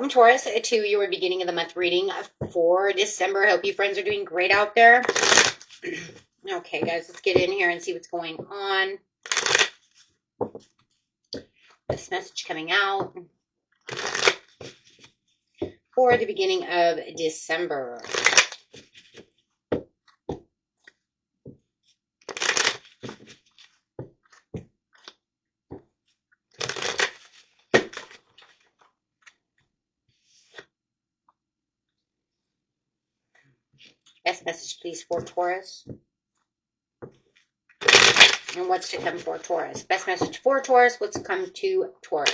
Welcome, Taurus, to your beginning of the month reading for December. I hope you friends are doing great out there. Okay, guys, let's get in here and see what's going on. This message coming out for the beginning of December. Best message, please, for Taurus. And what's to come for Taurus? Best message for Taurus. What's to come to Taurus?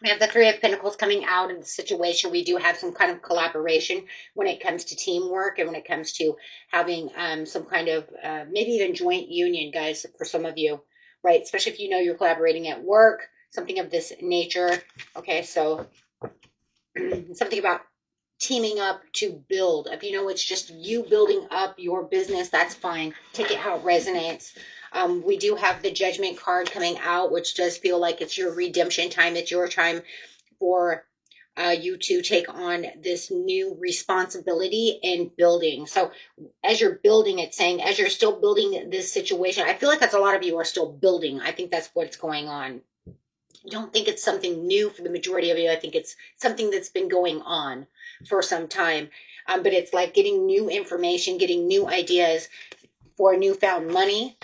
We have the Three of Pentacles coming out of the situation. We do have some kind of collaboration when it comes to teamwork and when it comes to having some kind of maybe even joint union, guys, for some of you, right? Especially if you know you're collaborating at work, something of this nature. Okay, so something about teaming up to build. If you know it's just you building up your business, that's fine. Take it how it resonates. We do have the Judgment card coming out, which does feel like it's your redemption time. It's your time for you to take on this new responsibility in building. So as you're building, it's saying as you're still building this situation, I feel like that's a lot of you are still building. I think that's what's going on. I don't think it's something new for the majority of you. I think it's something that's been going on for some time. But it's like getting new information, getting new ideas for newfound money,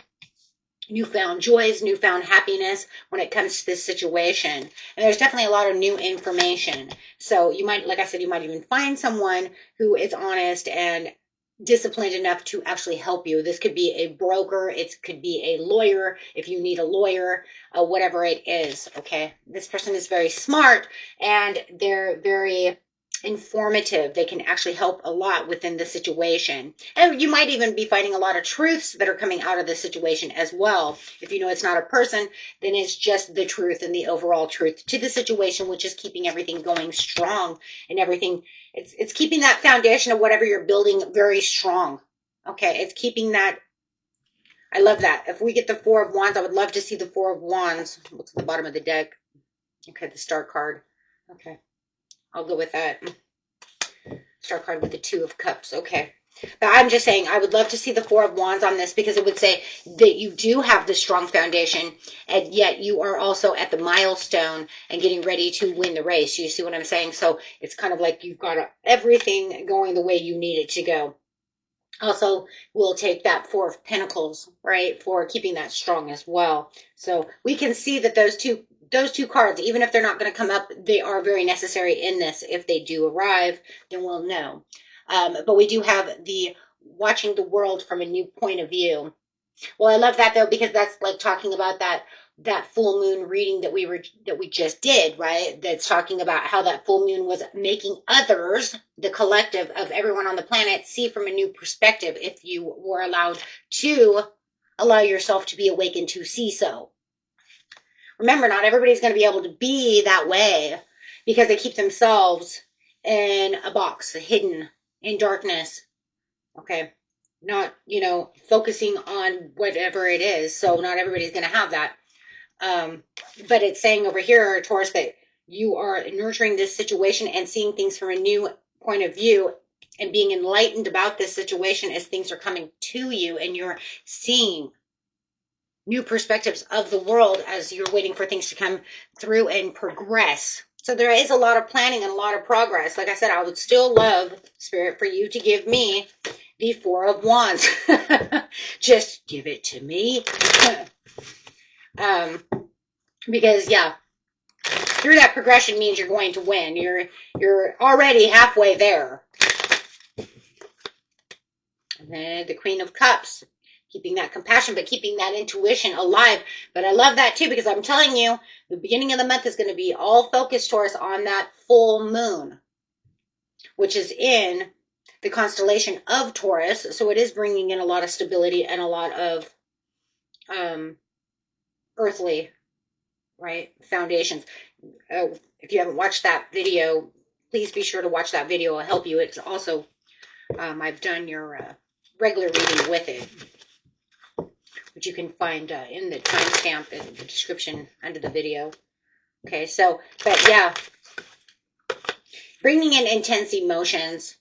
newfound joys, newfound happiness when it comes to this situation. And there's definitely a lot of new information. So you might, like I said, you might even find someone who is honest and disciplined enough to actually help you. This could be a broker. It could be a lawyer if you need a lawyer, whatever it is. Okay. This person is very smart and they're very informative. They can actually help a lot within the situation. And you might even be finding a lot of truths that are coming out of the situation as well. If you know it's not a person, then it's just the truth and the overall truth to the situation, which is keeping everything going strong and everything. It's keeping that foundation of whatever you're building very strong. Okay, it's keeping that. I love that. If we get the Four of Wands, I would love to see the Four of Wands. What's at the bottom of the deck? Okay, the Star card. Okay, I'll go with that. Star card with the Two of Cups. Okay. But I'm just saying, I would love to see the Four of Wands on this because it would say that you do have the strong foundation and yet you are also at the milestone and getting ready to win the race. You see what I'm saying? So it's kind of like you've got everything going the way you need it to go. Also, we'll take that Four of Pentacles, right, for keeping that strong as well. So we can see that those two cards, even if they're not going to come up, they are very necessary in this. If they do arrive, then we'll know. But we do have the watching the world from a new point of view. Well, I love that though, because that's like talking about that full moon reading that we just did, right? That's talking about how that full moon was making others, the collective of everyone on the planet, see from a new perspective if you were allowed to allow yourself to be awakened to see so. Remember, not everybody's going to be able to be that way because they keep themselves in a box, hidden in darkness. Okay. Not, focusing on whatever it is. So not everybody's going to have that. But it's saying over here, Taurus, that you are nurturing this situation and seeing things from a new point of view and being enlightened about this situation as things are coming to you and you're seeing new perspectives of the world as you're waiting for things to come through and progress. So there is a lot of planning and a lot of progress. Like I said, I would still love, Spirit, for you to give me the Four of Wands. Just give it to me. Because, yeah, through that progression means you're going to win. You're already halfway there. And then the Queen of Cups. Keeping that compassion, but keeping that intuition alive. But I love that too, because I'm telling you, the beginning of the month is going to be all focused, Taurus, on that full moon, which is in the constellation of Taurus. So it is bringing in a lot of stability and a lot of earthly, right, foundations. If you haven't watched that video, please be sure to watch that video. It'll help you. It's also, I've done your regular reading with it, which you can find in the timestamp in the description under the video. Okay, so, but yeah, bringing in intense emotions,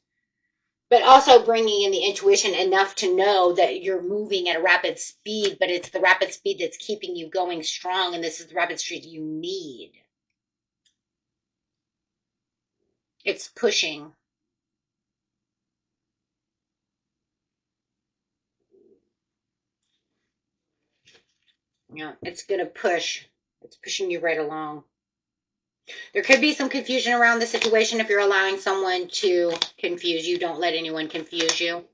but also bringing in the intuition enough to know that you're moving at a rapid speed, but it's the rapid speed that's keeping you going strong, and this is the rapid speed you need. It's pushing. Yeah, it's going to push. It's pushing you right along. There could be some confusion around the situation if you're allowing someone to confuse you. Don't let anyone confuse you.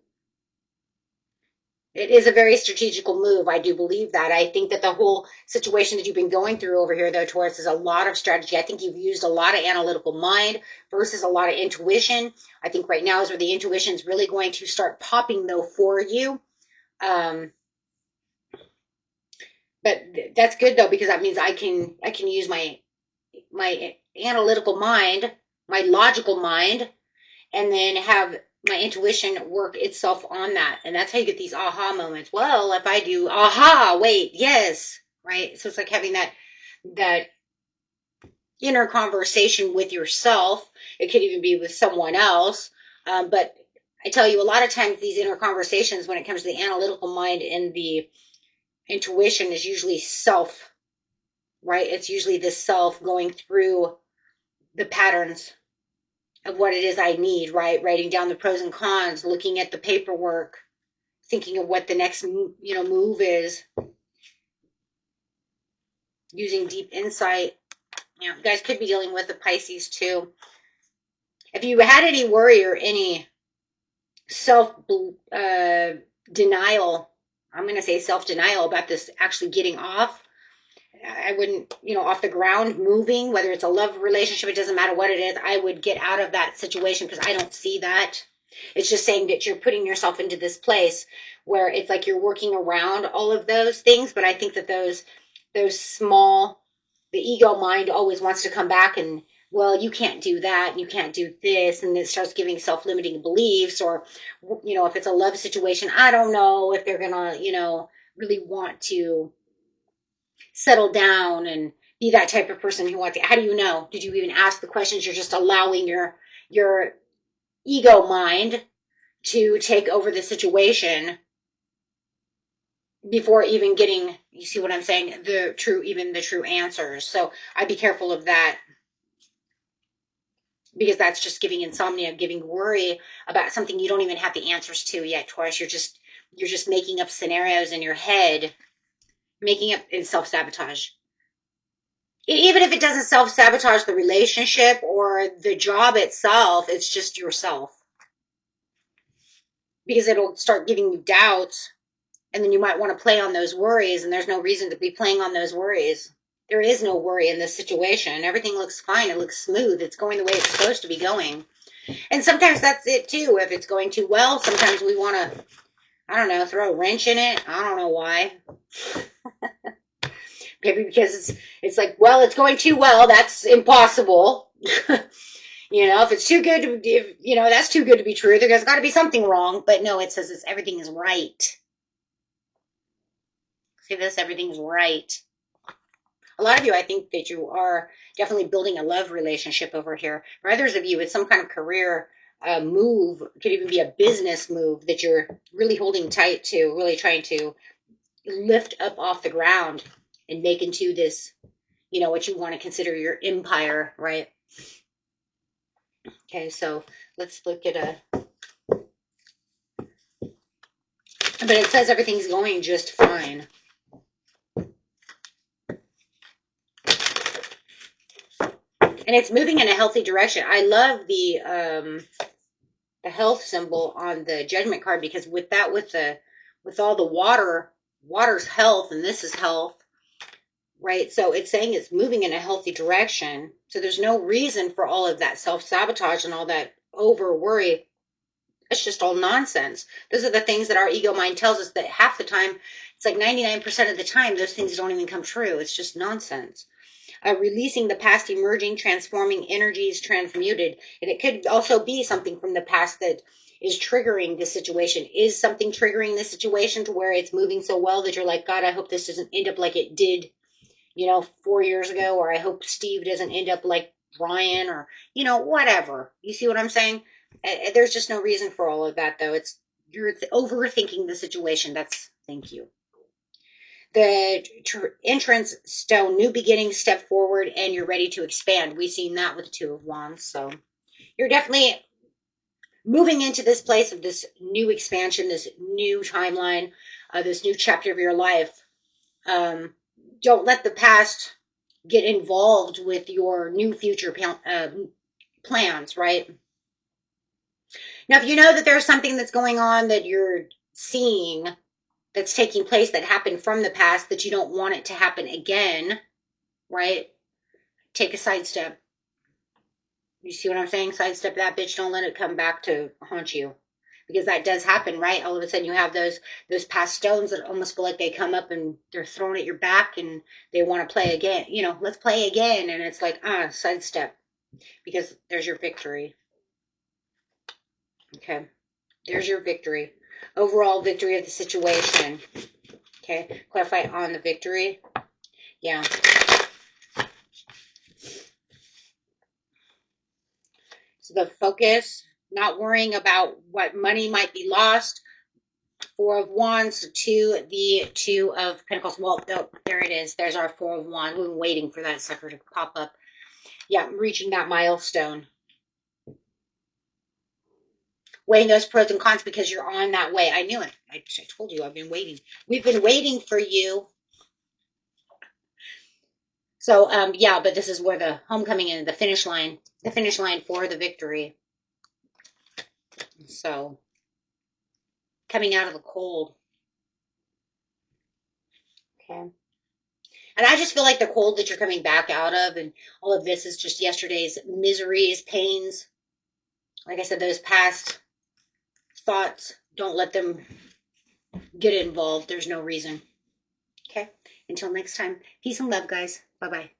It is a very strategical move. I do believe that. I think that the whole situation that you've been going through over here, though, Taurus, is a lot of strategy. I think you've used a lot of analytical mind versus a lot of intuition. I think right now is where the intuition is really going to start popping, though, for you. But that's good, though, because that means I can use my analytical mind, my logical mind, and then have my intuition work itself on that. And that's how you get these aha moments. Well, if I do aha, wait, yes, right? So it's like having that inner conversation with yourself. It could even be with someone else. But I tell you, a lot of times these inner conversations, when it comes to the analytical mind and the intuition, is usually self, right? It's usually the self going through the patterns of what it is I need, right? Writing down the pros and cons, looking at the paperwork, thinking of what the next, move is, using deep insight. You guys could be dealing with the Pisces too. If you had any worry or any self-denial, I'm going to say self-denial about this actually getting off, I wouldn't, off the ground, moving, whether it's a love relationship, it doesn't matter what it is, I would get out of that situation because I don't see that. It's just saying that you're putting yourself into this place where it's like you're working around all of those things. But I think that those small, the ego mind always wants to come back and, well, you can't do that, you can't do this, and it starts giving self-limiting beliefs. Or, if it's a love situation, I don't know if they're gonna, really want to settle down and be that type of person who wants to. How do you know? Did you even ask the questions? You're just allowing your ego mind to take over the situation before even getting, you see what I'm saying, the true answers. So I'd be careful of that, because that's just giving insomnia, giving worry about something you don't even have the answers to yet, Taurus. You're just making up scenarios in your head, making up in self-sabotage. Even if it doesn't self-sabotage the relationship or the job itself, it's just yourself. Because it'll start giving you doubts, and then you might want to play on those worries, and there's no reason to be playing on those worries. There is no worry in this situation. Everything looks fine. It looks smooth. It's going the way it's supposed to be going. And sometimes that's it too. If it's going too well, sometimes we want to, I don't know, throw a wrench in it. I don't know why. Maybe because it's like, well, it's going too well. That's impossible. If it's too good to, that's too good to be true. There's got to be something wrong. But no, it says everything is right. See this? Everything's right. A lot of you, I think that you are definitely building a love relationship over here. For others of you, it's some kind of career move. It could even be a business move that you're really holding tight to, really trying to lift up off the ground and make into this, what you want to consider your empire, right? Okay, so let's look at but it says everything's going just fine. And it's moving in a healthy direction. I love the health symbol on the Judgment card, because with all the water's health, and this is health, right? So it's saying it's moving in a healthy direction. So there's no reason for all of that self-sabotage and all that over worry. It's just all nonsense. Those are the things that our ego mind tells us that half the time, it's like 99% of the time, those things don't even come true. It's just nonsense. Releasing the past, emerging, transforming, energies transmuted. And it could also be something from the past that is triggering the situation. Is something triggering the situation to where it's moving so well that you're like, God, I hope this doesn't end up like it did, 4 years ago, or I hope Steve doesn't end up like Brian, or, whatever. You see what I'm saying? There's just no reason for all of that, though. You're overthinking the situation. Thank you. The entrance stone, new beginning, step forward, and you're ready to expand. We've seen that with the Two of Wands. So you're definitely moving into this place of this new expansion, this new timeline, this new chapter of your life. Don't let the past get involved with your new future plans, right? Now, if you know that there's something that's going on that you're seeing that's taking place that happened from the past that you don't want it to happen again, right? Take a sidestep. You see what I'm saying? Sidestep that bitch. Don't let it come back to haunt you. Because that does happen, right? All of a sudden you have those past stones that almost feel like they come up and they're thrown at your back and they want to play again. Let's play again. And it's like, sidestep. Because there's your victory. Okay. There's your victory. Overall victory of the situation. Okay. Clarify on the victory. Yeah. So the focus, not worrying about what money might be lost. Four of Wands to the Two of Pentacles. Well, there it is. There's our Four of Wands. We've been waiting for that sucker to pop up. Yeah, reaching that milestone. Weighing those pros and cons because you're on that way. I knew it. I told you I've been waiting. We've been waiting for you. So, yeah, but this is where the homecoming and the finish line for the victory. So, coming out of the cold. Okay. And I just feel like the cold that you're coming back out of and all of this is just yesterday's miseries, pains. Like I said, those past thoughts, don't let them get involved. There's no reason. Okay. Until next time, peace and love, guys. Bye-bye.